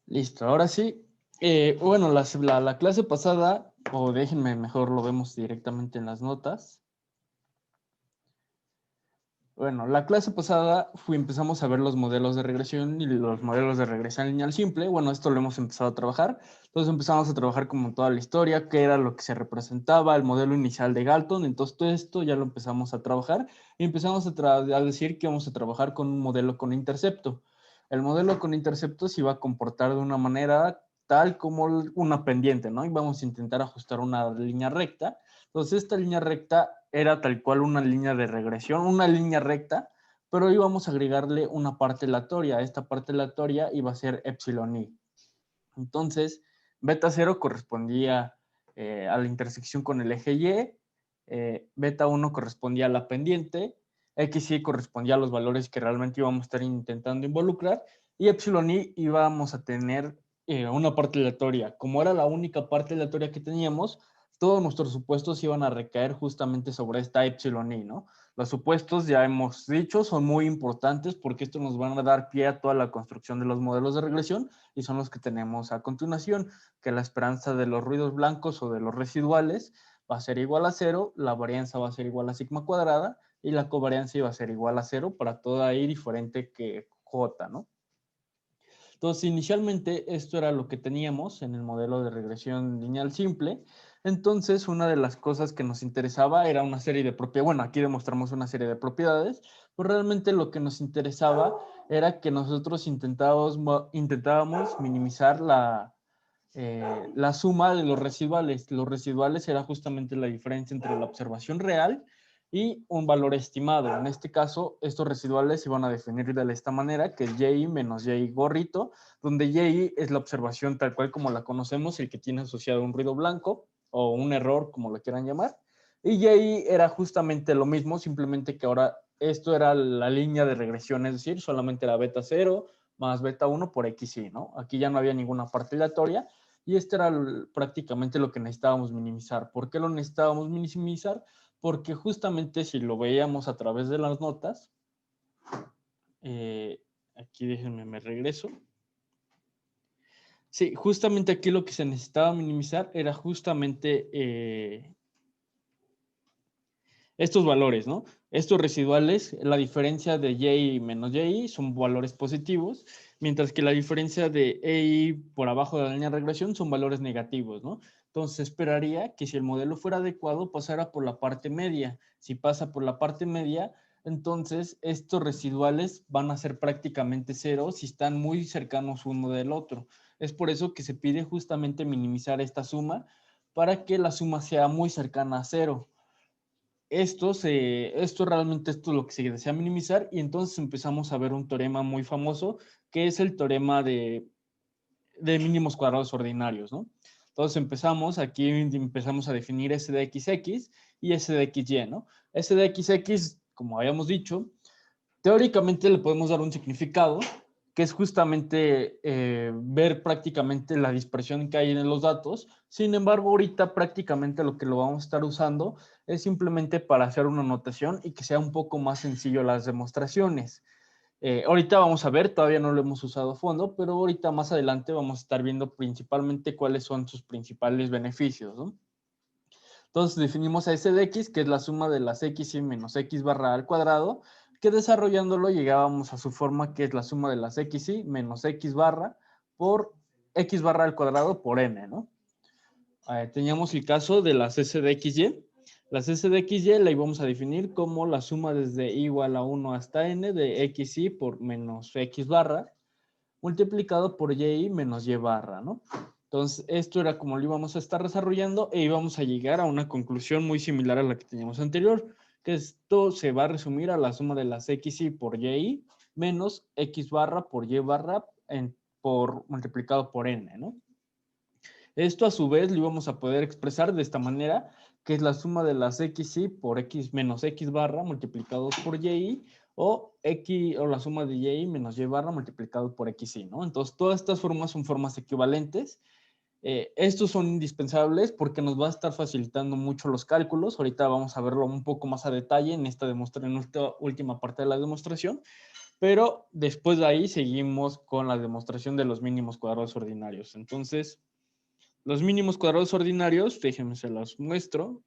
Listo, ahora sí. Bueno, la clase pasada, o déjenme mejor lo vemos directamente en las notas. Bueno, la clase pasada empezamos a ver los modelos de regresión y los modelos de regresión lineal simple. Bueno, esto lo hemos empezado a trabajar. Entonces empezamos a trabajar como toda la historia, qué era lo que se representaba, el modelo inicial de Galton. Entonces todo esto ya lo empezamos a trabajar y empezamos a decir que vamos a trabajar con un modelo con intercepto. El modelo con intercepto se iba a comportar de una manera tal como una pendiente, ¿no? Y vamos a intentar ajustar una línea recta. Entonces esta línea recta era tal cual una línea de regresión, una línea recta, pero íbamos a agregarle una parte aleatoria. Esta parte aleatoria iba a ser epsilon i. Entonces, beta 0 correspondía a la intersección con el eje Y, beta 1 correspondía a la pendiente, XY correspondía a los valores que realmente íbamos a estar intentando involucrar, y epsilon i íbamos a tener una parte aleatoria. Como era la única parte aleatoria que teníamos, todos nuestros supuestos iban a recaer justamente sobre esta epsilon i, ¿no? Los supuestos, ya hemos dicho, son muy importantes porque esto nos van a dar pie a toda la construcción de los modelos de regresión y son los que tenemos a continuación, que la esperanza de los ruidos blancos o de los residuales va a ser igual a 0, la varianza va a ser igual a sigma cuadrada y la covariancia va a ser igual a 0 para toda i diferente que j, ¿no? Entonces, inicialmente esto era lo que teníamos en el modelo de regresión lineal simple. Entonces, una de las cosas que nos interesaba era una serie de propiedades. Bueno, aquí demostramos una serie de propiedades, pero realmente lo que nos interesaba era que nosotros intentábamos minimizar la suma de los residuales. Los residuales era justamente la diferencia entre la observación real y un valor estimado. En este caso, estos residuales se van a definir de esta manera, que es y menos y gorrito, donde y es la observación tal cual como la conocemos, el que tiene asociado un ruido blanco o un error, como lo quieran llamar. Y era justamente lo mismo, simplemente que ahora esto era la línea de regresión, es decir, solamente la beta 0 más beta 1 por xy, ¿no? Aquí ya no había ninguna parte aleatoria y este era prácticamente lo que necesitábamos minimizar. ¿Por qué lo necesitábamos minimizar? Porque justamente si lo veíamos a través de las notas, aquí déjenme, me regreso. Sí, justamente aquí lo que se necesitaba minimizar era justamente estos valores, ¿no? Estos residuales, la diferencia de y menos y son valores positivos, mientras que la diferencia de y por abajo de la línea de regresión son valores negativos, ¿no? Entonces esperaría que si el modelo fuera adecuado pasara por la parte media. Si pasa por la parte media, entonces estos residuales van a ser prácticamente cero si están muy cercanos uno del otro. Es por eso que se pide justamente minimizar esta suma para que la suma sea muy cercana a cero. Esto realmente esto es lo que se desea minimizar y entonces empezamos a ver un teorema muy famoso que es el teorema de mínimos cuadrados ordinarios, ¿no? Entonces aquí empezamos a definir S de XX y S de XY, ¿no? S de XX, como habíamos dicho, teóricamente le podemos dar un significado que es justamente ver prácticamente la dispersión que hay en los datos. Sin embargo, ahorita prácticamente lo que lo vamos a estar usando es simplemente para hacer una notación y que sea un poco más sencillo las demostraciones. Ahorita vamos a ver, todavía no lo hemos usado a fondo, pero ahorita más adelante vamos a estar viendo principalmente cuáles son sus principales beneficios, ¿no? Entonces definimos a S de X, que es la suma de las X y menos X barra al cuadrado, que desarrollándolo llegábamos a su forma, que es la suma de las X y menos X barra por X barra al cuadrado por N, ¿no? Teníamos el caso de las S de XY. Las S de XY la íbamos a definir como la suma desde i igual a 1 hasta N de XY por menos X barra multiplicado por y menos y barra, ¿no? Entonces, esto era como lo íbamos a estar desarrollando e íbamos a llegar a una conclusión muy similar a la que teníamos anterior, que esto se va a resumir a la suma de las xy por y menos x barra por y barra multiplicado por n, ¿no? Esto a su vez lo íbamos a poder expresar de esta manera, que es la suma de las xy por x menos x barra multiplicados por y o la suma de y menos y barra multiplicado por xy, ¿no? Entonces, todas estas formas son formas equivalentes. Estos son indispensables porque nos va a estar facilitando mucho los cálculos. Ahorita vamos a verlo un poco más a detalle en esta última parte de la demostración. Pero después de ahí seguimos con la demostración de los mínimos cuadrados ordinarios. Entonces, los mínimos cuadrados ordinarios, déjenme se los muestro.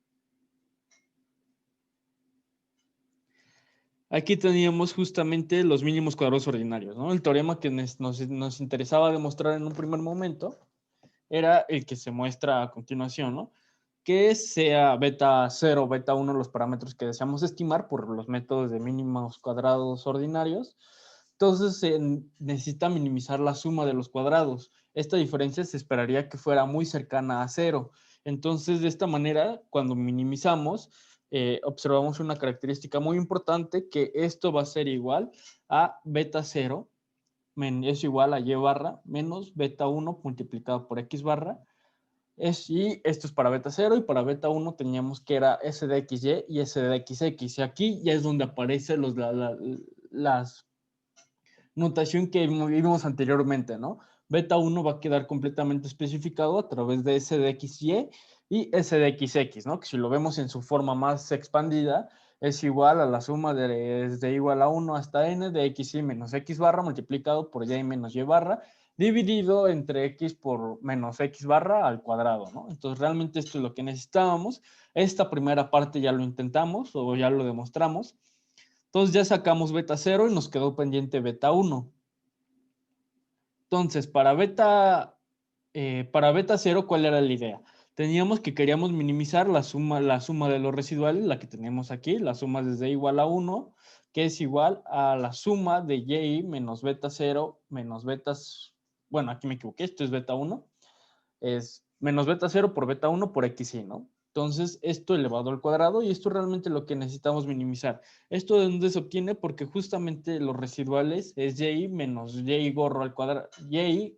Aquí teníamos justamente los mínimos cuadrados ordinarios, ¿no? El teorema que nos interesaba demostrar en un primer momento era el que se muestra a continuación, ¿no? Que sea beta 0, beta 1 los parámetros que deseamos estimar por los métodos de mínimos cuadrados ordinarios. Entonces se necesita minimizar la suma de los cuadrados. Esta diferencia se esperaría que fuera muy cercana a 0. Entonces, de esta manera, cuando minimizamos, observamos una característica muy importante, que esto va a ser igual a beta 0 es igual a y barra menos beta 1 multiplicado por x barra. Y esto es para beta 0, y para beta 1 teníamos que era s de xy y s de xx. Y aquí ya es donde aparece las notación que vimos anteriormente, ¿no? Beta 1 va a quedar completamente especificado a través de s de xy y s de xx, ¿no? Que si lo vemos en su forma más expandida, es igual a la suma desde igual a 1 hasta n de xy menos x barra multiplicado por y menos y barra, dividido entre x por menos x barra al cuadrado, ¿no? Entonces, realmente esto es lo que necesitábamos. Esta primera parte ya lo intentamos o ya lo demostramos. Entonces, ya sacamos beta 0 y nos quedó pendiente beta 1. Entonces, para beta 0, ¿cuál era la idea? Teníamos que queríamos minimizar la suma de los residuales, la que tenemos aquí, la suma desde igual a 1, que es igual a la suma de y menos beta 0 menos betas, bueno, aquí me equivoqué, esto es beta 1, es menos beta 0 por beta 1 por xy, ¿no? Entonces, esto elevado al cuadrado, y esto es realmente lo que necesitamos minimizar. ¿Esto de dónde se obtiene? Porque justamente los residuales es y menos y gorro al cuadrado, y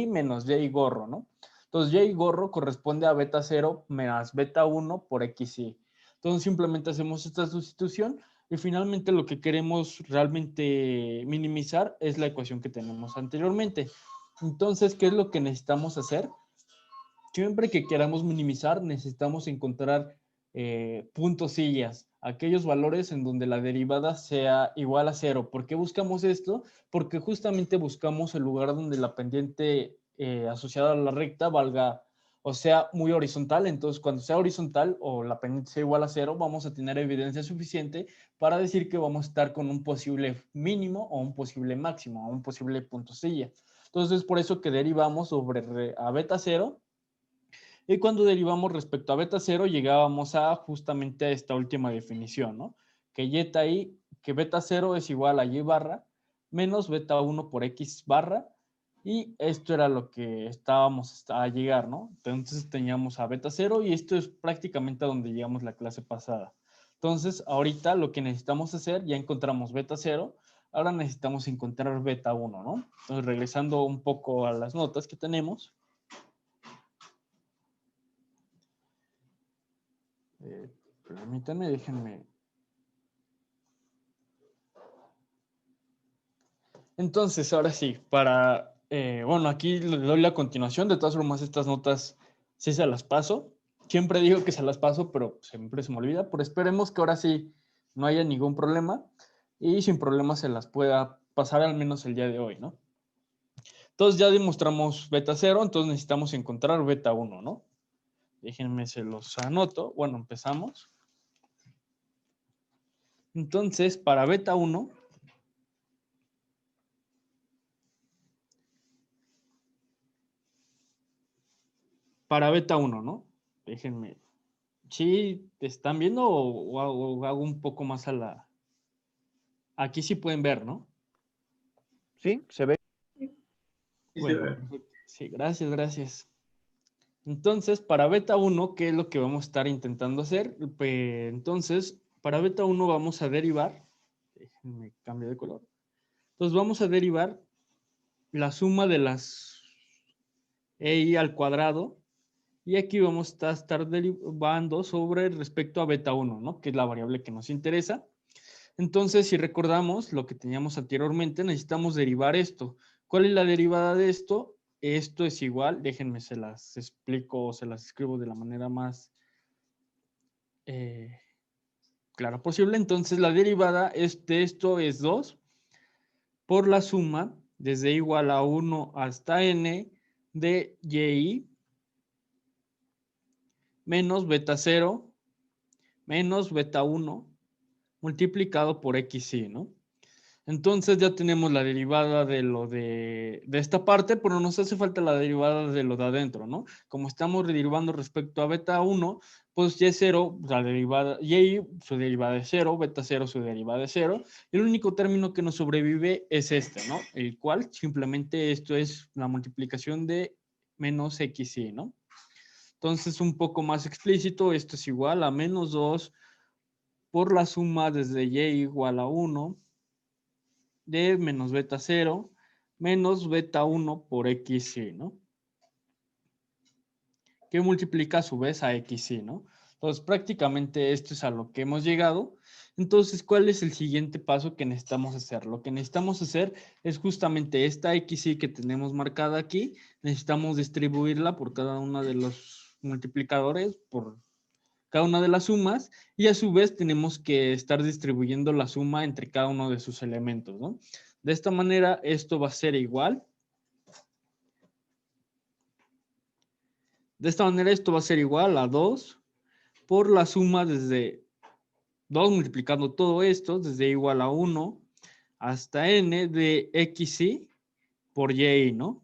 menos y gorro, ¿no? Entonces, y gorro corresponde a beta 0 menos beta 1 por xy. Entonces, simplemente hacemos esta sustitución y finalmente lo que queremos realmente minimizar es la ecuación que tenemos anteriormente. Entonces, ¿qué es lo que necesitamos hacer? Siempre que queramos minimizar, necesitamos encontrar puntosillas, aquellos valores en donde la derivada sea igual a 0. ¿Por qué buscamos esto? Porque justamente buscamos el lugar donde la pendiente asociada a la recta valga, o sea, muy horizontal. Entonces, cuando sea horizontal o la pendiente sea igual a 0, vamos a tener evidencia suficiente para decir que vamos a estar con un posible mínimo o un posible máximo o un posible puntosilla. Entonces, es por eso que derivamos sobre a beta 0. Y cuando derivamos respecto a beta 0, llegábamos a justamente a esta última definición, ¿no? Que beta 0 es igual a y barra menos beta 1 por x barra, y esto era lo que estábamos a llegar, ¿no? Entonces teníamos a beta 0 y esto es prácticamente a donde llegamos la clase pasada. Entonces, ahorita lo que necesitamos hacer, ya encontramos beta 0, ahora necesitamos encontrar beta 1, ¿no? Entonces, regresando un poco a las notas que tenemos, permítanme, déjenme. Entonces, ahora sí, bueno, aquí le doy la continuación. De todas formas, estas notas sí se las paso. Siempre digo que se las paso, pero siempre se me olvida. Pero esperemos que ahora sí no haya ningún problema y sin problema se las pueda pasar al menos el día de hoy, ¿no? Entonces ya demostramos beta 0, entonces necesitamos encontrar beta 1, ¿no? Déjenme, se los anoto. Bueno, empezamos. Entonces, para beta 1, ¿no? Déjenme. ¿Sí te están viendo o hago un poco más a la... Aquí sí pueden ver, ¿no? Sí, se ve. Bueno, perfecto. Sí, gracias, gracias. Entonces, para beta 1, ¿qué es lo que vamos a estar intentando hacer? Entonces, para beta 1 vamos a derivar, déjenme cambiar de color. Entonces, vamos a derivar la suma de las EI al cuadrado, y aquí vamos a estar derivando sobre respecto a beta 1, ¿no? Que es la variable que nos interesa. Entonces, si recordamos lo que teníamos anteriormente, necesitamos derivar esto. ¿Cuál es la derivada de esto? Esto es igual, déjenme se las explico, se las escribo de la manera más clara posible. Entonces, la derivada de esto es 2, por la suma desde igual a 1 hasta n de y menos beta 0 menos beta 1 multiplicado por xy, ¿no? Entonces ya tenemos la derivada de lo de esta parte, pero nos hace falta la derivada de lo de adentro, ¿no? Como estamos derivando respecto a beta 1, pues y0, la derivada, y su derivada es 0, beta 0 su derivada es 0, y el único término que nos sobrevive es este, ¿no? El cual simplemente esto es la multiplicación de menos xy, ¿no? Entonces, un poco más explícito, esto es igual a menos 2 por la suma desde y igual a 1 de menos beta 0 menos beta 1 por xy, ¿no? Que multiplica a su vez a xy, ¿no? Entonces, prácticamente esto es a lo que hemos llegado. Entonces, ¿cuál es el siguiente paso que necesitamos hacer? Lo que necesitamos hacer es justamente esta xy que tenemos marcada aquí, necesitamos distribuirla por cada uno de los multiplicadores, por cada una de las sumas, y a su vez tenemos que estar distribuyendo la suma entre cada uno de sus elementos, ¿no? De esta manera, esto va a ser igual. De esta manera, esto va a ser igual a 2 por la suma desde 2 multiplicando todo esto, desde igual a 1 hasta n de xy por y, ¿no?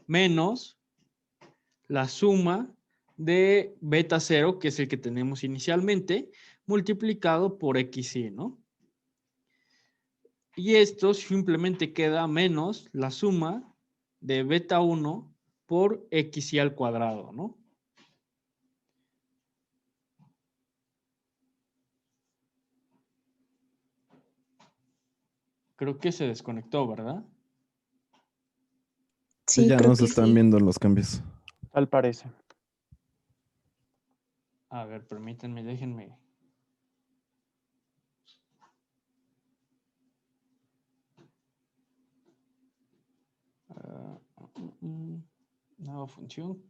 Menos la suma de beta 0, que es el que tenemos inicialmente, multiplicado por xy, ¿no? Y esto simplemente queda menos la suma de beta 1 por xy al cuadrado, ¿no? Creo que se desconectó, ¿verdad? Sí, Sí, ya creo nos que están sí. viendo los cambios. Tal parece. A ver, permítanme, déjenme. Nueva función.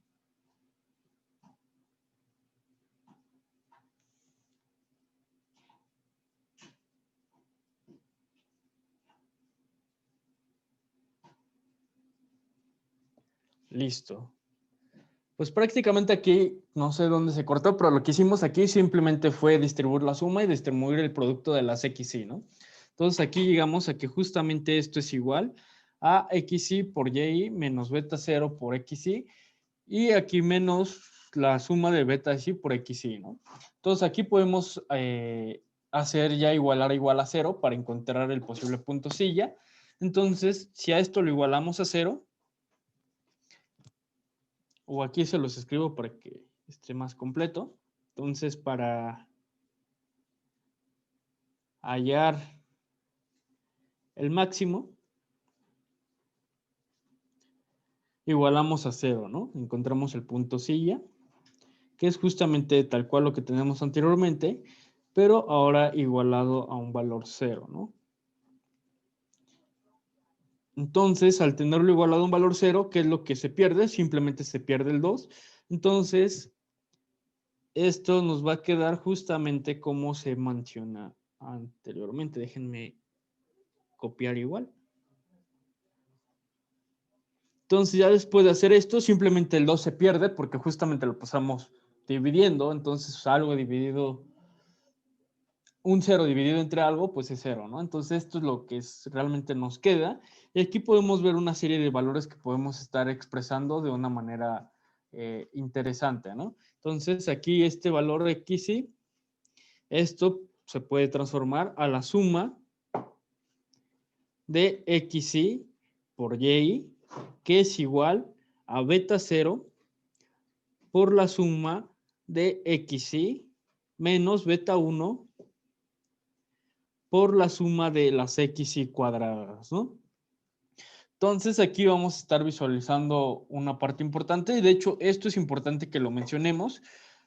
Listo. Pues prácticamente aquí, no sé dónde se cortó, pero lo que hicimos aquí simplemente fue distribuir la suma y distribuir el producto de las xy, ¿no? Entonces aquí llegamos a que justamente esto es igual a xy por y menos beta 0 por xy, y aquí menos la suma de beta y por xy, ¿no? Entonces aquí podemos hacer ya igualar igual a 0 para encontrar el posible punto silla. Entonces, si a esto lo igualamos a 0, o aquí se los escribo para que esté más completo. Entonces, para hallar el máximo, igualamos a 0, ¿no? Encontramos el punto silla, que es justamente tal cual lo que tenemos anteriormente, pero ahora igualado a un valor 0, ¿no? Entonces, al tenerlo igualado a un valor 0, ¿qué es lo que se pierde? Simplemente se pierde el 2. Entonces, esto nos va a quedar justamente como se menciona anteriormente. Déjenme copiar igual. Entonces, ya después de hacer esto, simplemente el 2 se pierde porque justamente lo pasamos dividiendo. Entonces, algo dividido, un 0 dividido entre algo, pues es 0, ¿no? Entonces, esto es lo que realmente nos queda. Y aquí podemos ver una serie de valores que podemos estar expresando de una manera interesante, ¿no? Entonces, aquí este valor xy, esto se puede transformar a la suma de xy por y, que es igual a beta 0 por la suma de xy menos beta 1 por la suma de las xy cuadradas, ¿no? Entonces aquí vamos a estar visualizando una parte importante, y de hecho esto es importante que lo mencionemos.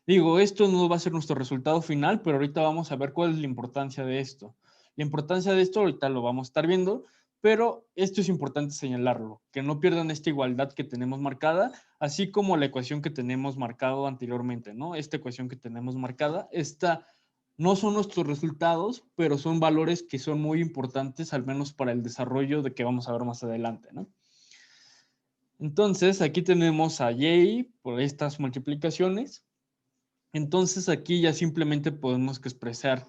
Digo, esto no va a ser nuestro resultado final, pero ahorita vamos a ver cuál es la importancia de esto. La importancia de esto ahorita lo vamos a estar viendo, pero esto es importante señalarlo, que no pierdan esta igualdad que tenemos marcada, así como la ecuación que tenemos marcado anteriormente, ¿no? Esta ecuación que tenemos marcada, esta No son nuestros resultados, pero son valores que son muy importantes, al menos para el desarrollo de que vamos a ver más adelante, ¿no? Entonces, aquí tenemos a y por estas multiplicaciones. Entonces, aquí ya simplemente podemos expresar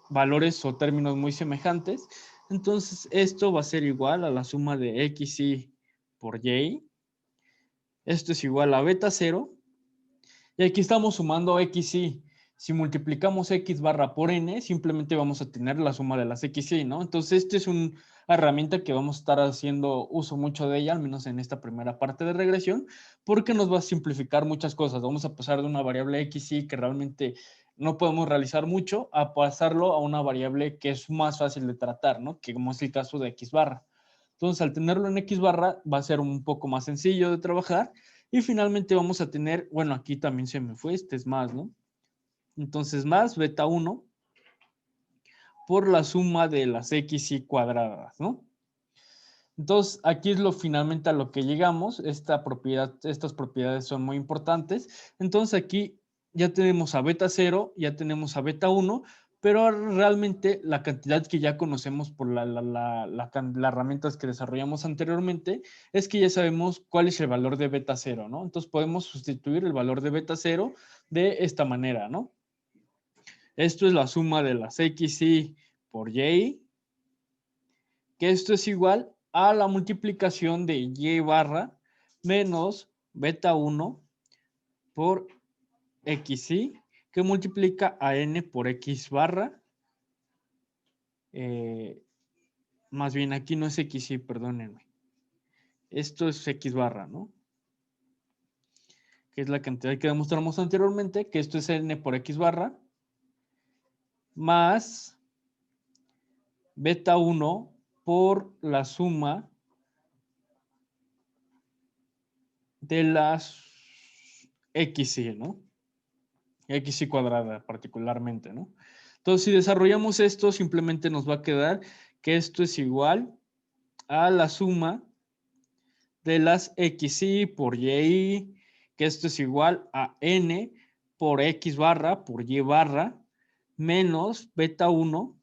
valores o términos muy semejantes. Entonces, esto va a ser igual a la suma de xy por y. Esto es igual a beta 0. Y aquí estamos sumando xy. Si multiplicamos x barra por n, simplemente vamos a tener la suma de las xy, ¿no? Entonces, esta es una herramienta que vamos a estar haciendo uso mucho de ella, al menos en esta primera parte de regresión, porque nos va a simplificar muchas cosas. Vamos a pasar de una variable xy que realmente no podemos realizar mucho a pasarlo a una variable que es más fácil de tratar, ¿no? Que como es el caso de x barra. Entonces, al tenerlo en x barra, va a ser un poco más sencillo de trabajar. Y finalmente vamos a tener, bueno, aquí también se me fue, este es más, ¿no? Entonces, más beta 1 por la suma de las xy cuadradas, ¿no? Entonces, aquí es finalmente a lo que llegamos. Estas propiedades son muy importantes. Entonces, aquí ya tenemos a beta 0, ya tenemos a beta 1, pero realmente la cantidad que ya conocemos por las herramientas que desarrollamos anteriormente es que ya sabemos cuál es el valor de beta 0, ¿no? Entonces, podemos sustituir el valor de beta 0 de esta manera, ¿no? Esto es la suma de las xy por y, que esto es igual a la multiplicación de y barra menos beta 1 por xy, que multiplica a n por x barra. Más bien, aquí no es xy, perdónenme. Esto es x barra, ¿no? Que es la cantidad que demostramos anteriormente, que esto es n por x barra, más beta 1 por la suma de las xy, ¿no? Xy cuadrada particularmente, ¿no? Entonces, si desarrollamos esto, simplemente nos va a quedar que esto es igual a la suma de las xy por y, que esto es igual a n por x barra por y barra menos beta 1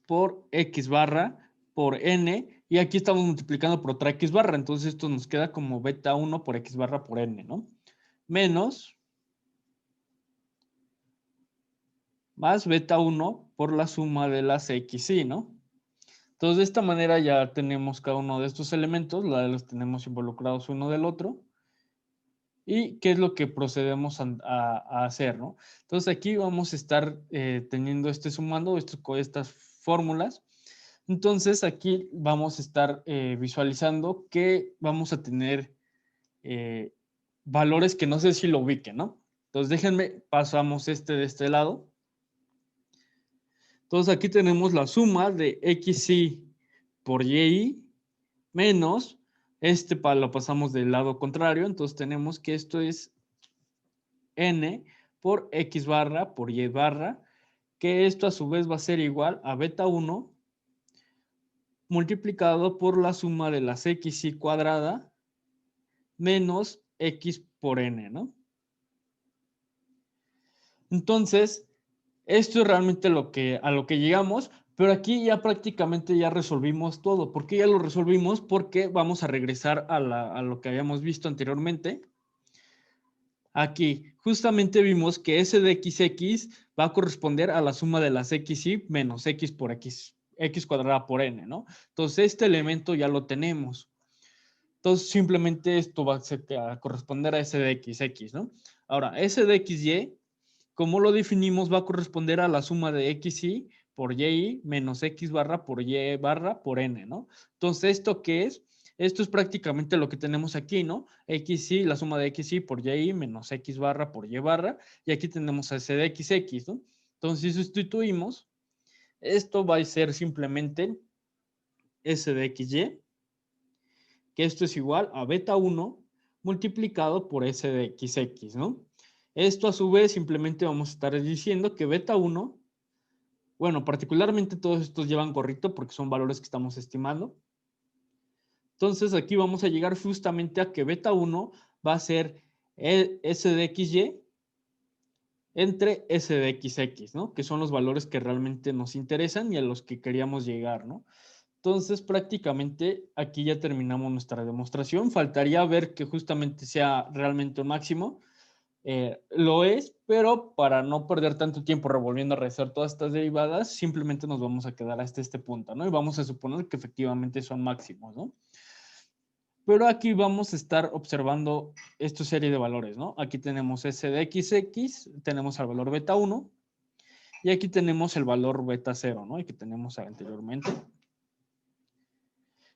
por x barra por n, y aquí estamos multiplicando por otra x barra, entonces esto nos queda como beta 1 por x barra por n, ¿no? Menos más beta 1 por la suma de las xy, ¿no? Entonces, de esta manera ya tenemos cada uno de estos elementos, los tenemos involucrados uno del otro. ¿Y qué es lo que procedemos a hacer, no? Entonces, aquí vamos a estar teniendo sumando estas fórmulas. Entonces, aquí vamos a estar visualizando que vamos a tener valores que no sé si lo ubiquen, ¿no? Entonces, déjenme, pasamos de este lado. Entonces, aquí tenemos la suma de xy por y menos, lo pasamos del lado contrario, entonces tenemos que esto es n por x barra por y barra, que esto a su vez va a ser igual a beta 1 multiplicado por la suma de las xy cuadrada menos x por n, ¿no? Entonces, esto es realmente a lo que llegamos, pero aquí ya prácticamente ya resolvimos todo. ¿Por qué ya lo resolvimos? Porque vamos a regresar a lo que habíamos visto anteriormente. Aquí justamente vimos que S de XX va a corresponder a la suma de las XY menos X por X cuadrada por N, ¿no? Entonces este elemento ya lo tenemos. Entonces simplemente esto va a corresponder a S de XX, ¿no? Ahora, S de XY, como lo definimos, va a corresponder a la suma de XY por Y menos X barra por Y barra por N, ¿no? Entonces, ¿esto qué es? Esto es prácticamente lo que tenemos aquí, ¿no? XY, la suma de XY por Y menos X barra por Y barra, y aquí tenemos a S de XX, ¿no? Entonces, si sustituimos, esto va a ser simplemente S de XY, que esto es igual a beta 1 multiplicado por S de XX, ¿no? Esto a su vez simplemente vamos a estar diciendo que beta 1, bueno, particularmente todos estos llevan gorrito porque son valores que estamos estimando. Entonces aquí vamos a llegar justamente a que beta 1 va a ser S de XY entre S de XX, ¿no? Que son los valores que realmente nos interesan y a los que queríamos llegar, ¿no? Entonces, prácticamente aquí ya terminamos nuestra demostración. Faltaría ver que justamente sea realmente un máximo. Lo es, pero para no perder tanto tiempo revolviendo a realizar todas estas derivadas, simplemente nos vamos a quedar hasta este punto, ¿no? Y vamos a suponer que efectivamente son máximos, ¿no? Pero aquí vamos a estar observando esta serie de valores, ¿no? Aquí tenemos S de XX, tenemos el valor beta 1, y aquí tenemos el valor beta 0, ¿no? Y que tenemos anteriormente.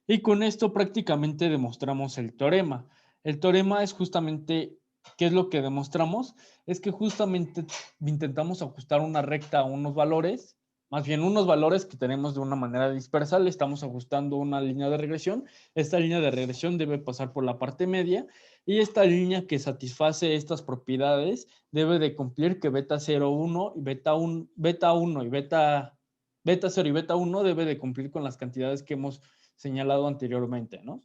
Y con esto prácticamente demostramos el teorema. El teorema es justamente, ¿qué es lo que demostramos? Es que justamente intentamos ajustar una recta a unos valores, más bien unos valores que tenemos de una manera dispersa, le estamos ajustando una línea de regresión. Esta línea de regresión debe pasar por la parte media y esta línea que satisface estas propiedades debe de cumplir que beta 0, 1 y beta 1 y beta 0 y beta 1 debe de cumplir con las cantidades que hemos señalado anteriormente, ¿no?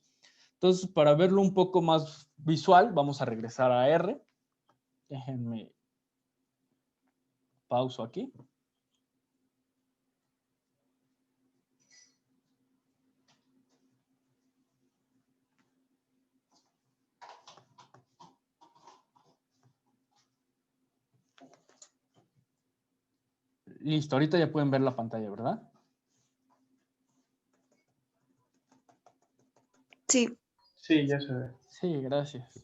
Entonces, para verlo un poco más visual, vamos a regresar a R. Déjenme pauso aquí. Listo, ahorita ya pueden ver la pantalla, ¿verdad? Sí. Sí, ya se ve. Sí, gracias.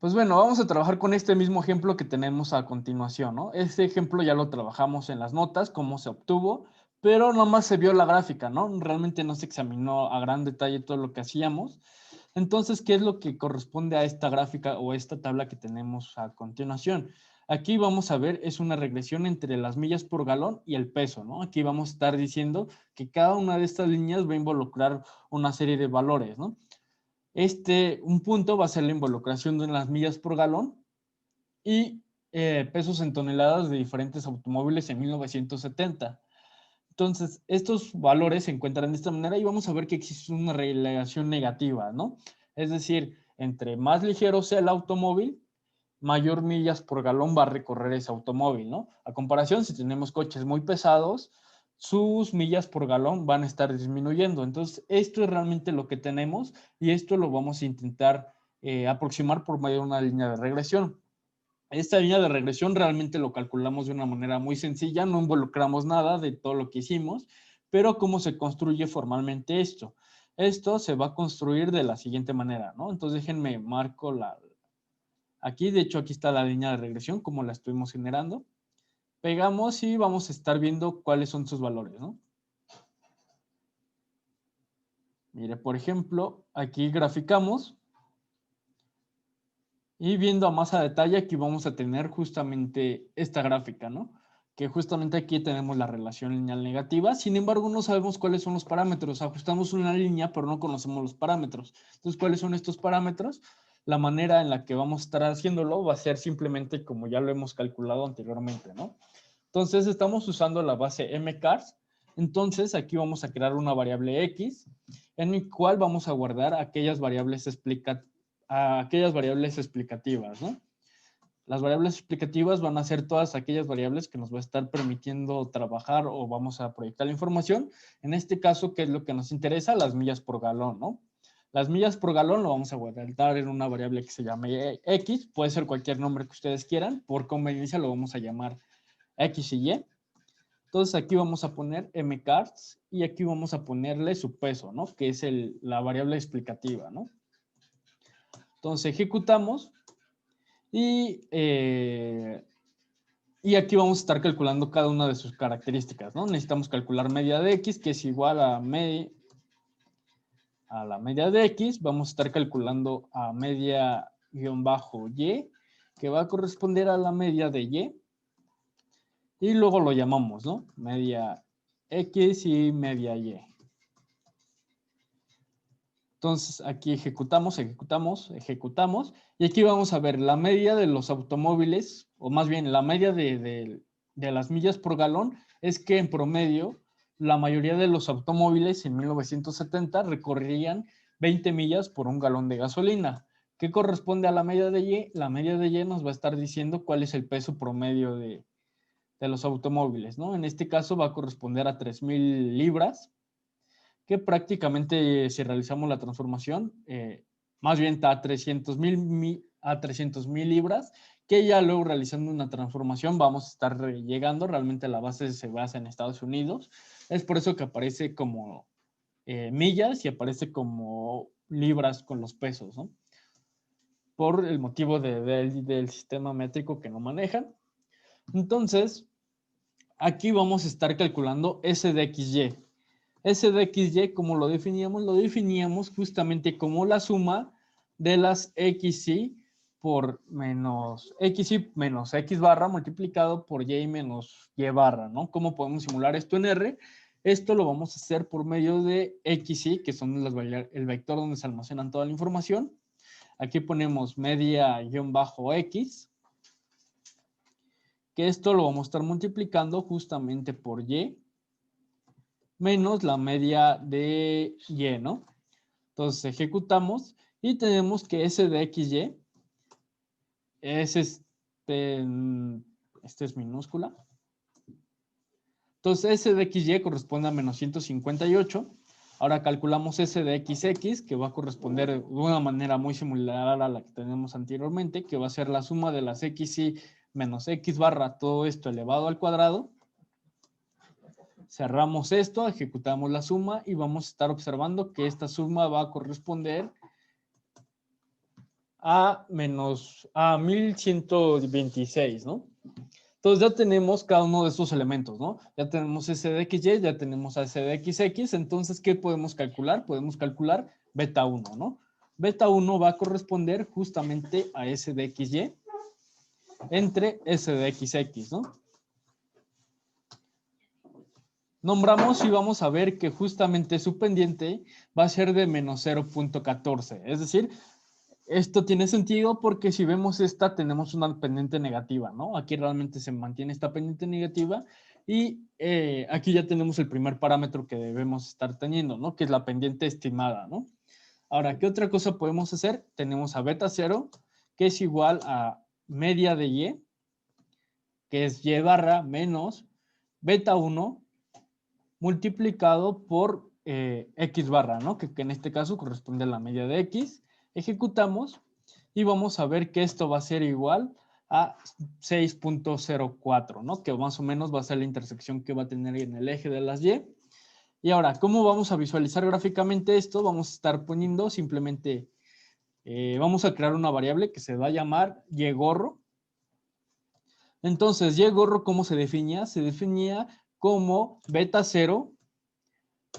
Pues bueno, vamos a trabajar con este mismo ejemplo que tenemos a continuación, ¿no? Este ejemplo ya lo trabajamos en las notas, cómo se obtuvo, pero nomás se vio la gráfica, ¿no? Realmente no se examinó a gran detalle todo lo que hacíamos. Entonces, ¿qué es lo que corresponde a esta gráfica o esta tabla que tenemos a continuación? Aquí vamos a ver, es una regresión entre las millas por galón y el peso, ¿no? Aquí vamos a estar diciendo que cada una de estas líneas va a involucrar una serie de valores, ¿no? Un punto va a ser la involucración de las millas por galón y pesos en toneladas de diferentes automóviles en 1970. Entonces, estos valores se encuentran de esta manera y vamos a ver que existe una relación negativa, ¿no? Es decir, entre más ligero sea el automóvil, mayor millas por galón va a recorrer ese automóvil, ¿no? A comparación, si tenemos coches muy pesados, sus millas por galón van a estar disminuyendo. Entonces, esto es realmente lo que tenemos y esto lo vamos a intentar aproximar por medio de una línea de regresión. Esta línea de regresión realmente lo calculamos de una manera muy sencilla, no involucramos nada de todo lo que hicimos, pero ¿cómo se construye formalmente esto? Esto se va a construir de la siguiente manera, ¿no? Entonces déjenme marco aquí, de hecho aquí está la línea de regresión, como la estuvimos generando. Pegamos y vamos a estar viendo cuáles son sus valores, ¿no? Mire, por ejemplo, aquí graficamos y viendo a más a detalle, aquí vamos a tener justamente esta gráfica, ¿no? Que justamente aquí tenemos la relación lineal negativa. Sin embargo, no sabemos cuáles son los parámetros. Ajustamos una línea, pero no conocemos los parámetros. Entonces, ¿cuáles son estos parámetros? La manera en la que vamos a estar haciéndolo va a ser simplemente como ya lo hemos calculado anteriormente, ¿no? Entonces, estamos usando la base mcars. Entonces, aquí vamos a crear una variable x, en la cual vamos a guardar aquellas variables explicativas, ¿no? Las variables explicativas van a ser todas aquellas variables que nos va a estar permitiendo trabajar o vamos a proyectar la información. En este caso, ¿qué es lo que nos interesa? Las millas por galón, ¿no? Las millas por galón lo vamos a guardar en una variable que se llame x, puede ser cualquier nombre que ustedes quieran, por conveniencia lo vamos a llamar x y y. Entonces aquí vamos a poner mcars y aquí vamos a ponerle su peso, ¿no? Que es la variable explicativa, ¿no? Entonces ejecutamos y aquí vamos a estar calculando cada una de sus características, ¿no? Necesitamos calcular media de x, que es igual a la media de x. Vamos a estar calculando a media guión bajo y, que va a corresponder a la media de y. Y luego lo llamamos, ¿no? Media x y media y. Entonces aquí ejecutamos, y aquí vamos a ver la media de los automóviles, o más bien la media de las millas por galón, es que en promedio la mayoría de los automóviles en 1970 recorrían 20 millas por un galón de gasolina. ¿Qué corresponde a la media de Y? La media de Y nos va a estar diciendo cuál es el peso promedio de los automóviles, ¿no? En este caso va a corresponder a 3,000 libras, que prácticamente si realizamos la transformación, más bien está a 300,000 libras, que ya luego realizando una transformación vamos a estar llegando, realmente la base se basa en Estados Unidos, es por eso que aparece como millas y aparece como libras con los pesos, ¿no? Por el motivo del sistema métrico que no manejan. Entonces, aquí vamos a estar calculando S de XY. S de XY, ¿cómo lo definíamos? Lo definíamos justamente como la suma de las XY por menos XY menos X barra multiplicado por Y menos Y barra, ¿no? ¿Cómo podemos simular esto en R? Esto lo vamos a hacer por medio de XY, que son el vector donde se almacenan toda la información. Aquí ponemos media-X, que esto lo vamos a estar multiplicando justamente por Y menos la media de Y, ¿no? Entonces ejecutamos y tenemos que S de XY es este es minúscula. Entonces S de XY corresponde a menos 158. Ahora calculamos S de XX, que va a corresponder de una manera muy similar a la que tenemos anteriormente, que va a ser la suma de las XY menos X barra todo esto elevado al cuadrado. Cerramos esto, ejecutamos la suma y vamos a estar observando que esta suma va a corresponder a 1126, ¿no? Entonces ya tenemos cada uno de estos elementos, ¿no? Ya tenemos S de XY, ya tenemos S de XX, entonces, ¿qué podemos calcular? Podemos calcular beta 1, ¿no? Beta 1 va a corresponder justamente a S de XY entre S de XX, ¿no? Nombramos y vamos a ver que justamente su pendiente va a ser de menos 0.14. Es decir, esto tiene sentido porque si vemos esta, tenemos una pendiente negativa, ¿no? Aquí realmente se mantiene esta pendiente negativa y aquí ya tenemos el primer parámetro que debemos estar teniendo, ¿no? Que es la pendiente estimada, ¿no? Ahora, ¿qué otra cosa podemos hacer? Tenemos a beta 0, que es igual a media de Y, que es Y barra menos beta 1 multiplicado por X barra, ¿no? Que en este caso corresponde a la media de X. Ejecutamos y vamos a ver que esto va a ser igual a 6.04, ¿no? Que más o menos va a ser la intersección que va a tener en el eje de las Y. Y ahora, ¿cómo vamos a visualizar gráficamente esto? Vamos a estar poniendo simplemente, vamos a crear una variable que se va a llamar Y gorro. Entonces, Y gorro, ¿cómo se definía? Se definía como beta 0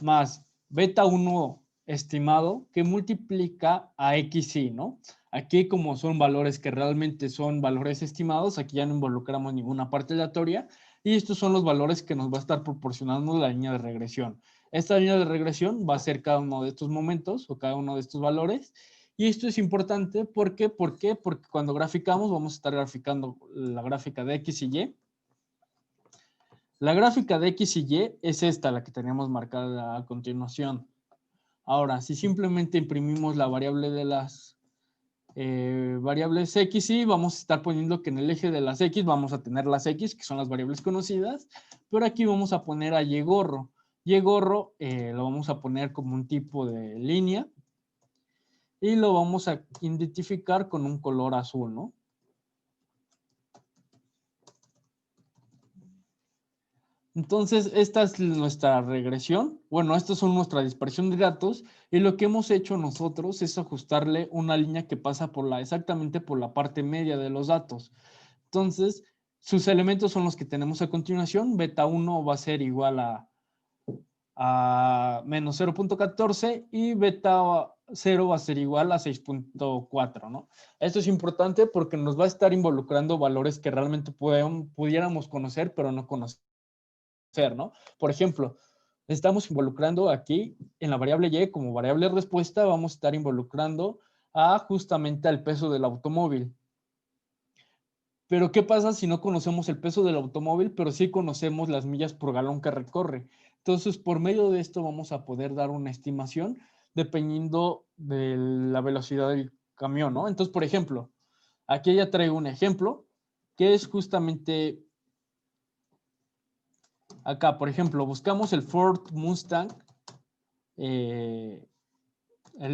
más beta 1 estimado que multiplica a XY, ¿no? Aquí como son valores que realmente son valores estimados, aquí ya no involucramos ninguna parte aleatoria y estos son los valores que nos va a estar proporcionando la línea de regresión. Esta línea de regresión va a ser cada uno de estos momentos o cada uno de estos valores y esto es importante porque cuando graficamos vamos a estar graficando la gráfica de X y Y. La gráfica de X y Y es esta, la que tenemos marcada a continuación. Ahora, si simplemente imprimimos la variable de las variables X y vamos a estar poniendo que en el eje de las X vamos a tener las X, que son las variables conocidas, pero aquí vamos a poner a Y gorro. Y gorro lo vamos a poner como un tipo de línea y lo vamos a identificar con un color azul, ¿no? Entonces, esta es nuestra regresión. Bueno, estas son nuestra dispersión de datos y lo que hemos hecho nosotros es ajustarle una línea que pasa exactamente por la parte media de los datos. Entonces, sus elementos son los que tenemos a continuación. Beta 1 va a ser igual a menos 0.14 y beta 0 va a ser igual a 6.4, ¿no? Esto es importante porque nos va a estar involucrando valores que realmente pudiéramos conocer, pero no conocemos. ¿No? Por ejemplo, estamos involucrando aquí en la variable Y como variable respuesta, vamos a estar involucrando justamente al peso del automóvil. Pero ¿qué pasa si no conocemos el peso del automóvil, pero sí conocemos las millas por galón que recorre? Entonces, por medio de esto vamos a poder dar una estimación dependiendo de la velocidad camión, ¿no? Entonces, por ejemplo, aquí ya traigo un ejemplo que es justamente acá, por ejemplo, buscamos el Ford Mustang, el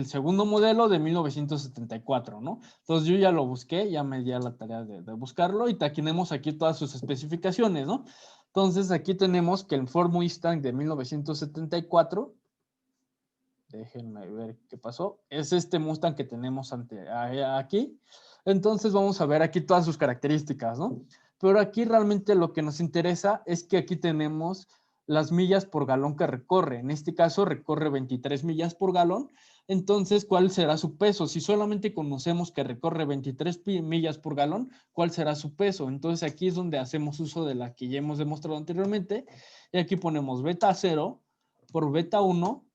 segundo modelo de 1974, ¿no? Entonces yo ya lo busqué, ya me di a la tarea de buscarlo y tenemos aquí todas sus especificaciones, ¿no? Entonces aquí tenemos que el Ford Mustang de 1974, déjenme ver qué pasó, es este Mustang que tenemos aquí. Entonces vamos a ver aquí todas sus características, ¿no? Pero aquí realmente lo que nos interesa es que aquí tenemos las millas por galón que recorre. En este caso recorre 23 millas por galón. Entonces, ¿cuál será su peso? Si solamente conocemos que recorre 23 millas por galón, ¿cuál será su peso? Entonces aquí es donde hacemos uso de la que ya hemos demostrado anteriormente. Y aquí ponemos beta 0 por beta 1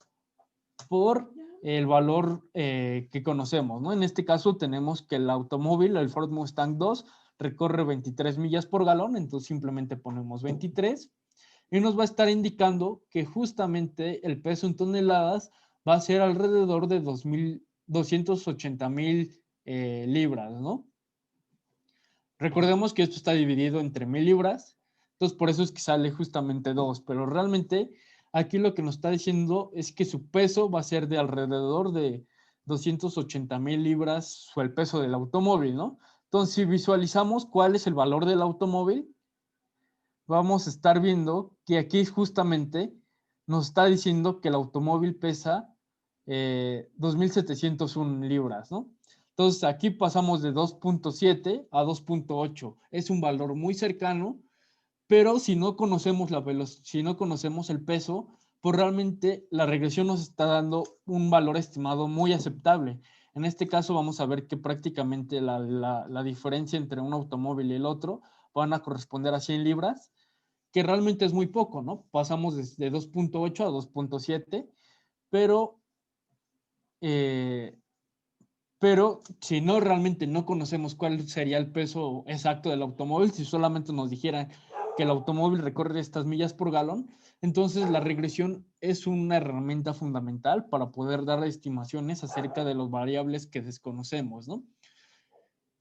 por el valor que conocemos, ¿no? En este caso tenemos que el automóvil, el Ford Mustang 2, recorre 23 millas por galón, entonces simplemente ponemos 23 y nos va a estar indicando que justamente el peso en toneladas va a ser alrededor de 280,000 libras, ¿no? Recordemos que esto está dividido entre 1,000 libras, entonces por eso es que sale justamente 2, pero realmente aquí lo que nos está diciendo es que su peso va a ser de alrededor de 280,000 libras o el peso del automóvil, ¿no? Entonces, si visualizamos cuál es el valor del automóvil, vamos a estar viendo que aquí justamente nos está diciendo que el automóvil pesa 2,701 libras, ¿no? Entonces aquí pasamos de 2.7 a 2.8. Es un valor muy cercano, pero si no conocemos si no conocemos el peso, pues realmente la regresión nos está dando un valor estimado muy aceptable. En este caso vamos a ver que prácticamente la diferencia entre un automóvil y el otro van a corresponder a 100 libras, que realmente es muy poco, ¿no? Pasamos de 2.8 a 2.7, pero eh, pero si no realmente no conocemos cuál sería el peso exacto del automóvil, si solamente nos dijeran que el automóvil recorre estas millas por galón, entonces la regresión es una herramienta fundamental para poder dar estimaciones acerca de los variables que desconocemos, ¿no?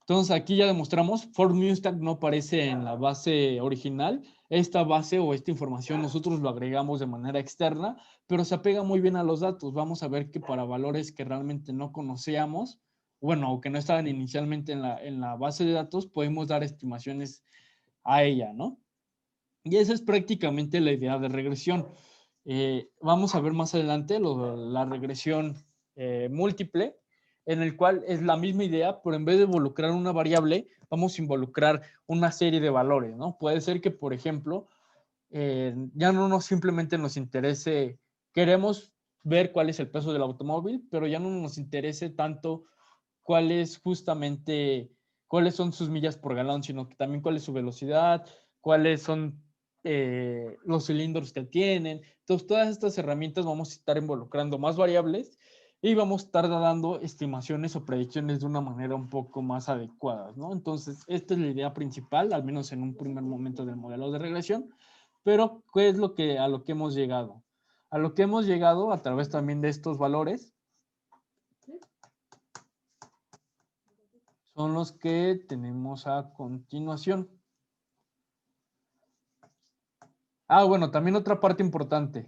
Entonces aquí ya demostramos, Ford Mustang no aparece en la base original. Esta base o esta información nosotros lo agregamos de manera externa, pero se apega muy bien a los datos. Vamos a ver que para valores que realmente no conocíamos, bueno, o que no estaban inicialmente en la base de datos, podemos dar estimaciones a ella, ¿no? Y esa es prácticamente la idea de regresión. Vamos a ver más adelante la regresión múltiple, en el cual es la misma idea, pero en vez de involucrar una variable, vamos a involucrar una serie de valores, ¿no? Puede ser que, por ejemplo, ya no simplemente nos interese, queremos ver cuál es el peso del automóvil, pero ya no nos interese tanto cuál es justamente, cuáles son sus millas por galón, sino que también cuál es su velocidad, cuáles son los cilindros que tienen. Entonces, todas estas herramientas vamos a estar involucrando más variables y vamos a estar dando estimaciones o predicciones de una manera un poco más adecuada, ¿no? Entonces, esta es la idea principal, al menos en un primer momento del modelo de regresión, pero ¿qué es a lo que hemos llegado? A lo que hemos llegado a través también de estos valores son los que tenemos a continuación. Bueno, también otra parte importante.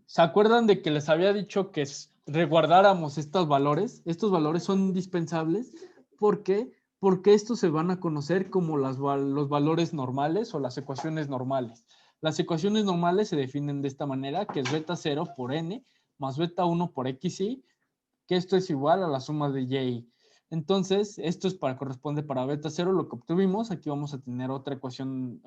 ¿Se acuerdan de que les había dicho que reguardáramos estos valores? Estos valores son indispensables. ¿Por qué? Porque estos se van a conocer como los valores normales o las ecuaciones normales. Las ecuaciones normales se definen de esta manera, que es beta 0 por n más beta 1 por xi, que esto es igual a la suma de y. Entonces, esto corresponde para beta 0, lo que obtuvimos. Aquí vamos a tener otra ecuación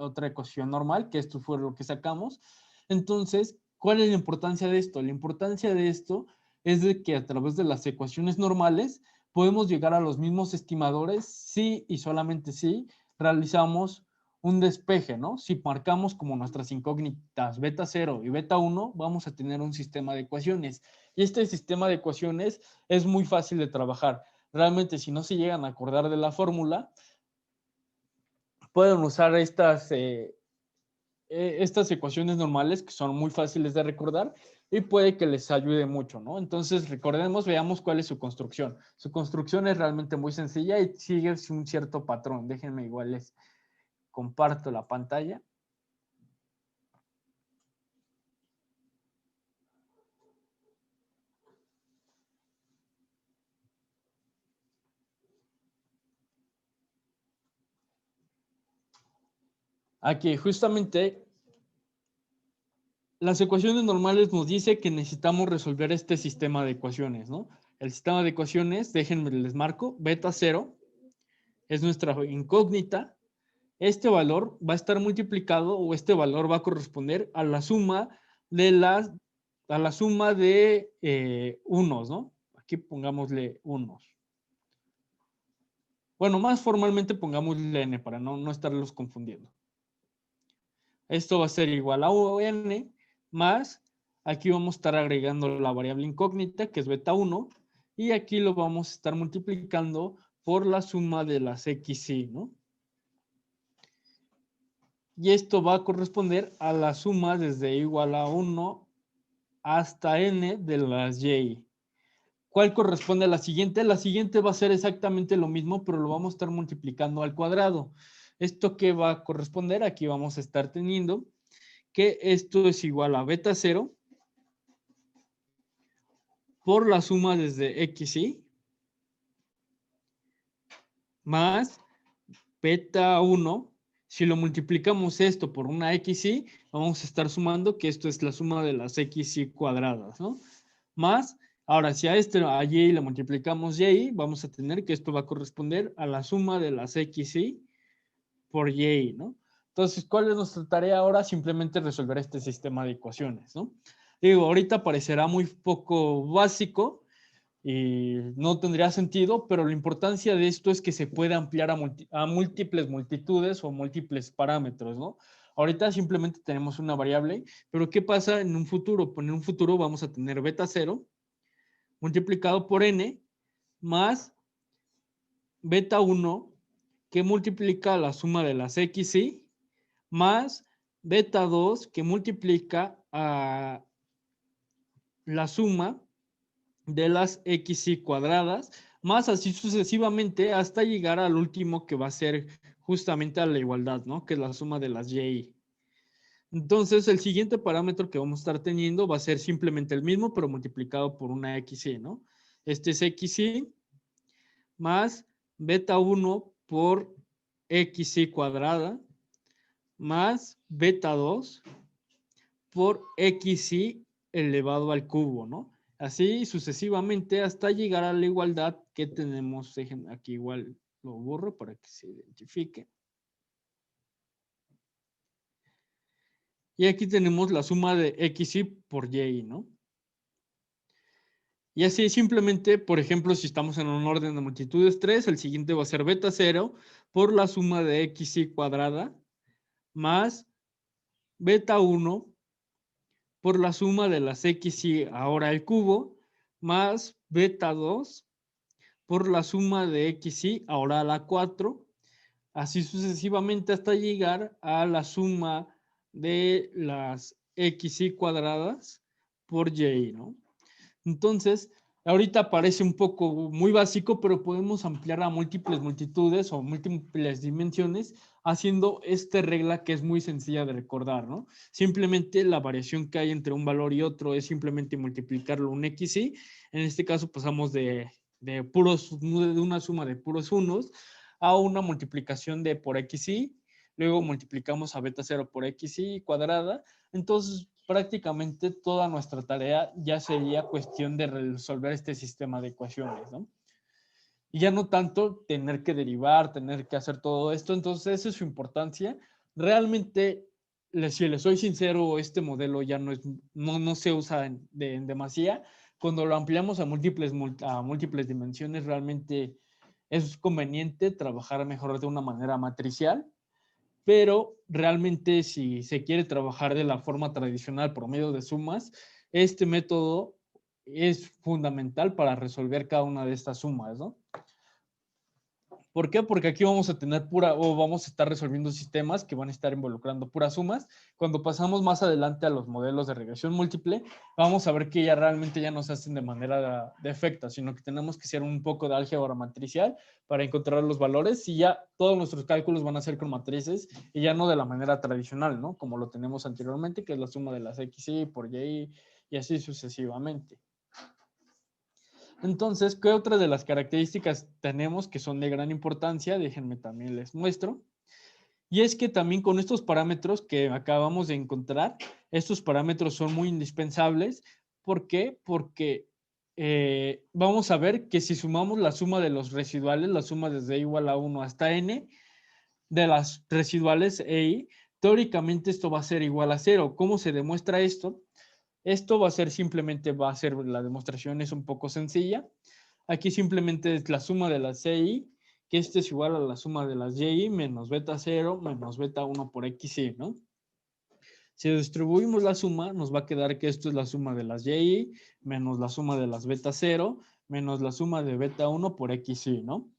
normal, que esto fue lo que sacamos. Entonces, ¿cuál es la importancia de esto? La importancia de esto es de que a través de las ecuaciones normales podemos llegar a los mismos estimadores si y solamente si realizamos un despeje, ¿no? Si marcamos como nuestras incógnitas beta 0 y beta 1, vamos a tener un sistema de ecuaciones. Y este sistema de ecuaciones es muy fácil de trabajar. Realmente, si no se llegan a acordar de la fórmula, pueden usar estas ecuaciones normales que son muy fáciles de recordar y puede que les ayude mucho, ¿no? Entonces, recordemos, veamos cuál es su construcción. Su construcción es realmente muy sencilla y sigue un cierto patrón. Déjenme igual les comparto la pantalla. Aquí, justamente, las ecuaciones normales nos dice que necesitamos resolver este sistema de ecuaciones, ¿no? El sistema de ecuaciones, déjenme les marco, beta 0 es nuestra incógnita. Este valor va a estar multiplicado o este valor va a corresponder a la suma de unos, ¿no? Aquí pongámosle unos. Bueno, más formalmente pongámosle n para no estarlos confundiendo. Esto va a ser igual a n más, aquí vamos a estar agregando la variable incógnita, que es beta 1, y aquí lo vamos a estar multiplicando por la suma de las xy, ¿no? Y esto va a corresponder a la suma desde igual a 1 hasta n de las y. ¿Cuál corresponde a la siguiente? La siguiente va a ser exactamente lo mismo, pero lo vamos a estar multiplicando al cuadrado. ¿Esto qué va a corresponder? Aquí vamos a estar teniendo que esto es igual a beta 0 por la suma desde xy más beta 1. Si lo multiplicamos esto por una xy, vamos a estar sumando que esto es la suma de las xy cuadradas, ¿no? Más, ahora si a y le multiplicamos y, vamos a tener que esto va a corresponder a la suma de las xy por y, ¿no? Entonces, ¿cuál es nuestra tarea ahora? Simplemente resolver este sistema de ecuaciones, ¿no? Digo, ahorita parecerá muy poco básico y no tendría sentido, pero la importancia de esto es que se puede ampliar a múltiples multitudes o múltiples parámetros, ¿no? Ahorita simplemente tenemos una variable, pero ¿qué pasa en un futuro? Pues en un futuro vamos a tener beta 0 multiplicado por n más beta 1 que multiplica la suma de las xy más beta 2 que multiplica a la suma de las xy cuadradas, más así sucesivamente hasta llegar al último que va a ser justamente a la igualdad, ¿no? Que es la suma de las y. Entonces, el siguiente parámetro que vamos a estar teniendo va a ser simplemente el mismo, pero multiplicado por una xy, ¿no? Este es xy más beta 1 por xy cuadrada más beta 2 por xy elevado al cubo, ¿no? Así sucesivamente hasta llegar a la igualdad que tenemos. Dejen aquí igual lo borro para que se identifique. Y aquí tenemos la suma de xy por y, ¿no? Y así simplemente, por ejemplo, si estamos en un orden de multitudes 3, el siguiente va a ser beta 0 por la suma de xy cuadrada más beta 1 por la suma de las xy ahora al cubo más beta 2 por la suma de xy ahora a la 4, así sucesivamente hasta llegar a la suma de las xy cuadradas por y, ¿no? Entonces, ahorita parece un poco muy básico, pero podemos ampliar a múltiples multitudes o múltiples dimensiones haciendo esta regla que es muy sencilla de recordar, ¿no? Simplemente la variación que hay entre un valor y otro es simplemente multiplicarlo un xy. En este caso pasamos de una suma de puros unos a una multiplicación de por xy, luego multiplicamos a beta 0 por xy cuadrada. Entonces, prácticamente toda nuestra tarea ya sería cuestión de resolver este sistema de ecuaciones, ¿no? Y ya no tanto tener que derivar, tener que hacer todo esto. Entonces, esa es su importancia. Realmente, si les soy sincero, este modelo ya no se usa en demasía. Cuando lo ampliamos a múltiples dimensiones, realmente es conveniente trabajar mejor de una manera matricial, pero realmente si se quiere trabajar de la forma tradicional por medio de sumas, este método es fundamental para resolver cada una de estas sumas, ¿no? ¿Por qué? Porque aquí vamos a tener vamos a estar resolviendo sistemas que van a estar involucrando puras sumas. Cuando pasamos más adelante a los modelos de regresión múltiple, vamos a ver que ya realmente ya no se hacen de manera defecta, sino que tenemos que hacer un poco de álgebra matricial para encontrar los valores y ya todos nuestros cálculos van a ser con matrices y ya no de la manera tradicional, ¿no? Como lo tenemos anteriormente, que es la suma de las XY por Y y así sucesivamente. Entonces, ¿qué otra de las características tenemos que son de gran importancia? Déjenme también les muestro. Y es que también con estos parámetros que acabamos de encontrar, estos parámetros son muy indispensables. ¿Por qué? Porque vamos a ver que si sumamos la suma de los residuales, la suma desde igual a 1 hasta n, de las residuales EI, teóricamente esto va a ser igual a 0. ¿Cómo se demuestra esto? Esto va a ser la demostración es un poco sencilla. Aquí simplemente es la suma de las CI, que esto es igual a la suma de las YI menos beta 0 menos beta 1 por XY, ¿no? Si distribuimos la suma, nos va a quedar que esto es la suma de las YI menos la suma de las beta 0 menos la suma de beta 1 por XY, ¿no?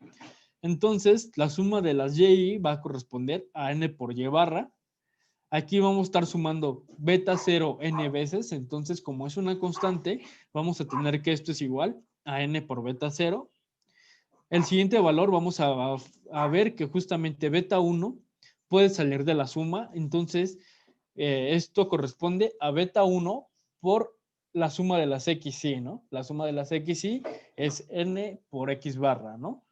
Entonces, la suma de las YI va a corresponder a n por y barra. Aquí vamos a estar sumando beta 0 n veces, entonces como es una constante, vamos a tener que esto es igual a n por beta 0. El siguiente valor vamos a ver que justamente beta 1 puede salir de la suma, entonces esto corresponde a beta 1 por la suma de las XY, ¿no? La suma de las XY es n por x barra, ¿no?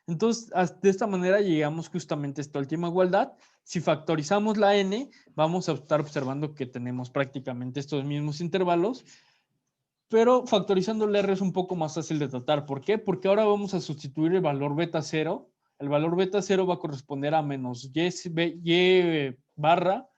Entonces, de esta manera llegamos justamente a esta última igualdad. Si factorizamos la n, vamos a estar observando que tenemos prácticamente estos mismos intervalos, pero factorizando el r es un poco más fácil de tratar. ¿Por qué? Porque ahora vamos a sustituir el valor beta 0. El valor beta 0 va a corresponder a menos y barra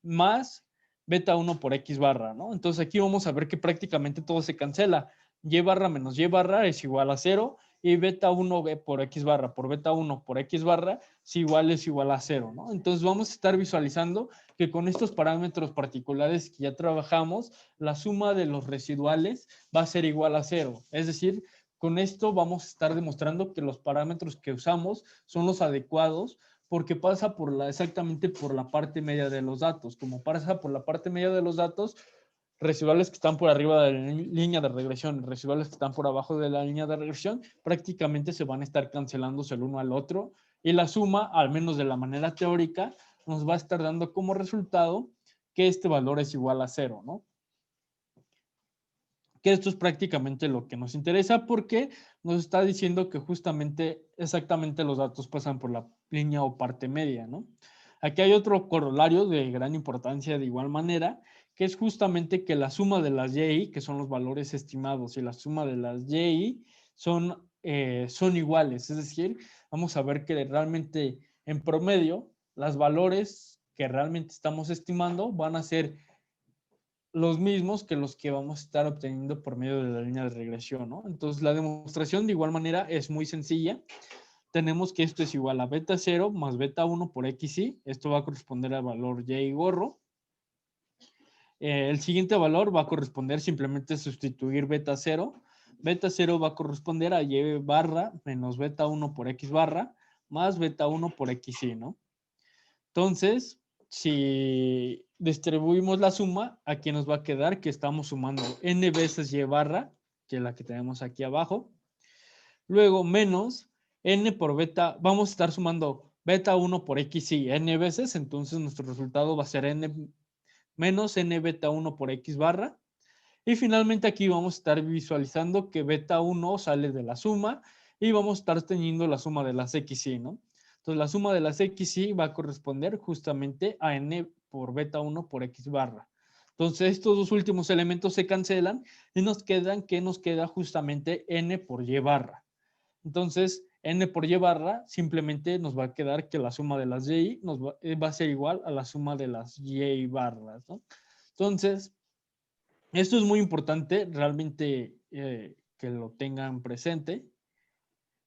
más beta 1 por x barra, ¿no? Entonces aquí vamos a ver que prácticamente todo se cancela. Y barra menos y barra es igual a 0 y beta 1 por x barra por beta 1 por x barra es igual a 0, ¿no? Entonces vamos a estar visualizando que con estos parámetros particulares que ya trabajamos, la suma de los residuales va a ser igual a 0. Es decir, con esto vamos a estar demostrando que los parámetros que usamos son los adecuados porque pasa exactamente por la parte media de los datos. Como pasa por la parte media de los datos, residuales que están por arriba de la línea de regresión, residuales que están por abajo de la línea de regresión, prácticamente se van a estar cancelándose el uno al otro y la suma, al menos de la manera teórica, nos va a estar dando como resultado que este valor es igual a 0, ¿no? Que esto es prácticamente lo que nos interesa porque nos está diciendo que justamente exactamente los datos pasan por la línea o parte media, ¿no? Aquí hay otro corolario de gran importancia de igual manera, que es justamente que la suma de las YI, que son los valores estimados, y la suma de las YI son iguales. Es decir, vamos a ver que realmente en promedio, los valores que realmente estamos estimando van a ser los mismos que los que vamos a estar obteniendo por medio de la línea de regresión, ¿no? Entonces, la demostración de igual manera es muy sencilla. Tenemos que esto es igual a beta 0 más beta 1 por XY. Esto va a corresponder al valor Y gorro. El siguiente valor va a corresponder simplemente a sustituir beta 0. Beta 0 va a corresponder a Y barra menos beta 1 por X barra más beta 1 por XY, ¿no? Entonces, si distribuimos la suma, aquí nos va a quedar que estamos sumando n veces y barra, que es la que tenemos aquí abajo. Luego, menos n por beta, vamos a estar sumando beta 1 por x y n veces, entonces nuestro resultado va a ser n menos n beta 1 por x barra. Y finalmente aquí vamos a estar visualizando que beta 1 sale de la suma y vamos a estar teniendo la suma de las XY, ¿no? Entonces la suma de las XY va a corresponder justamente a n por beta 1 por x barra. Entonces estos dos últimos elementos se cancelan y nos queda justamente n por y barra. Entonces n por y barra simplemente nos va a quedar que la suma de las y va a ser igual a la suma de las y barras, ¿no? Entonces, esto es muy importante, realmente que lo tengan presente.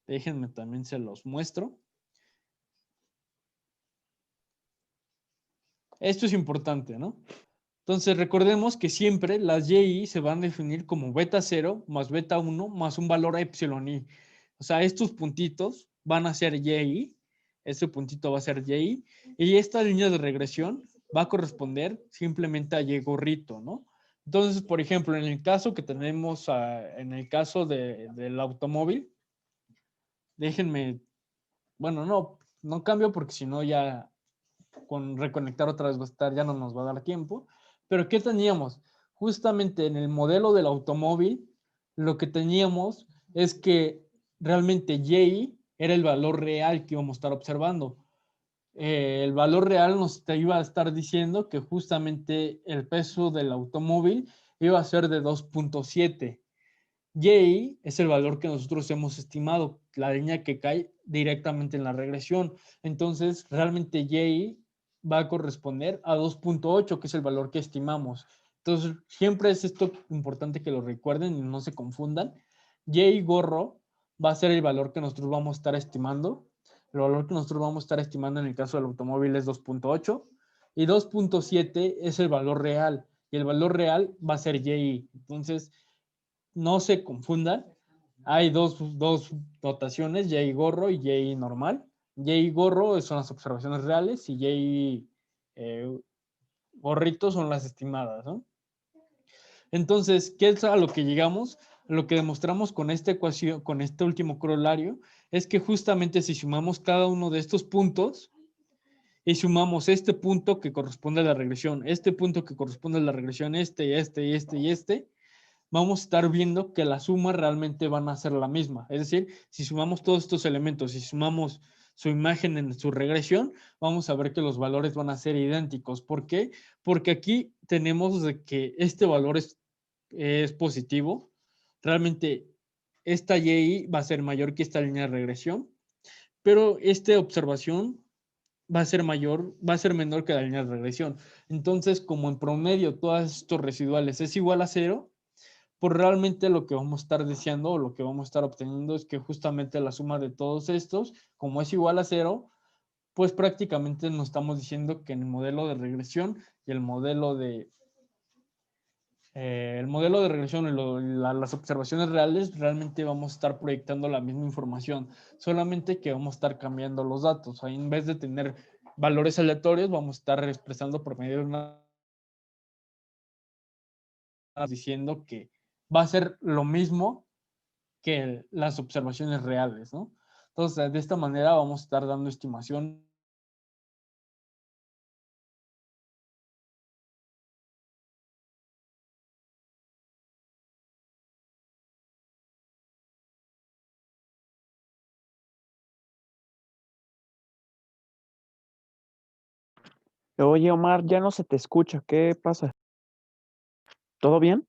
Déjenme también se los muestro. Esto es importante, ¿no? Entonces recordemos que siempre las YI se van a definir como beta 0 más beta 1 más un valor epsilon i. O sea, estos puntitos van a ser y, ese puntito va a ser y esta línea de regresión va a corresponder simplemente a y gorrito, ¿no? Entonces, por ejemplo, en el caso que tenemos, en el caso del automóvil, déjenme, bueno, no cambio porque si no ya con reconectar otra vez va a estar, ya no nos va a dar tiempo. Pero ¿qué teníamos? Justamente en el modelo del automóvil, lo que teníamos es que realmente Y era el valor real que íbamos a estar observando. El valor real nos te iba a estar diciendo que justamente el peso del automóvil iba a ser de 2.7. Y es el valor que nosotros hemos estimado, la línea que cae directamente en la regresión. Entonces, realmente Y va a corresponder a 2.8, que es el valor que estimamos. Entonces, siempre es esto importante que lo recuerden y no se confundan. Y gorro va a ser el valor que nosotros vamos a estar estimando. El valor que nosotros vamos a estar estimando en el caso del automóvil es 2.8 y 2.7 es el valor real y el valor real va a ser Y. Entonces, no se confundan. Hay dos notaciones, Y gorro y Y normal. Y gorro son las observaciones reales y Y gorrito son las estimadas, ¿no? Entonces, ¿qué es a lo que llegamos? Lo que demostramos con esta ecuación, con este último corolario, es que justamente si sumamos cada uno de estos puntos y sumamos este punto que corresponde a la regresión, este punto que corresponde a la regresión, este, vamos a estar viendo que la suma realmente van a ser la misma. Es decir, si sumamos todos estos elementos, si sumamos su imagen en su regresión, vamos a ver que los valores van a ser idénticos. ¿Por qué? Porque aquí tenemos de que este valor es positivo. Realmente esta Y va a ser mayor que esta línea de regresión, pero esta observación va a ser mayor, va a ser menor que la línea de regresión. Entonces, como en promedio todos estos residuales es igual a cero, pues realmente lo que vamos a estar deseando o lo que vamos a estar obteniendo es que justamente la suma de todos estos, como es igual a cero, pues prácticamente nos estamos diciendo que en el modelo de regresión y el modelo de regresión y las observaciones reales realmente vamos a estar proyectando la misma información, solamente que vamos a estar cambiando los datos. Ahí en vez de tener valores aleatorios, vamos a estar expresando por medio de una diciendo que va a ser lo mismo que las observaciones reales, ¿no? Entonces, de esta manera vamos a estar dando estimación. Oye, Omar, ya no se te escucha. ¿Qué pasa? ¿Todo bien?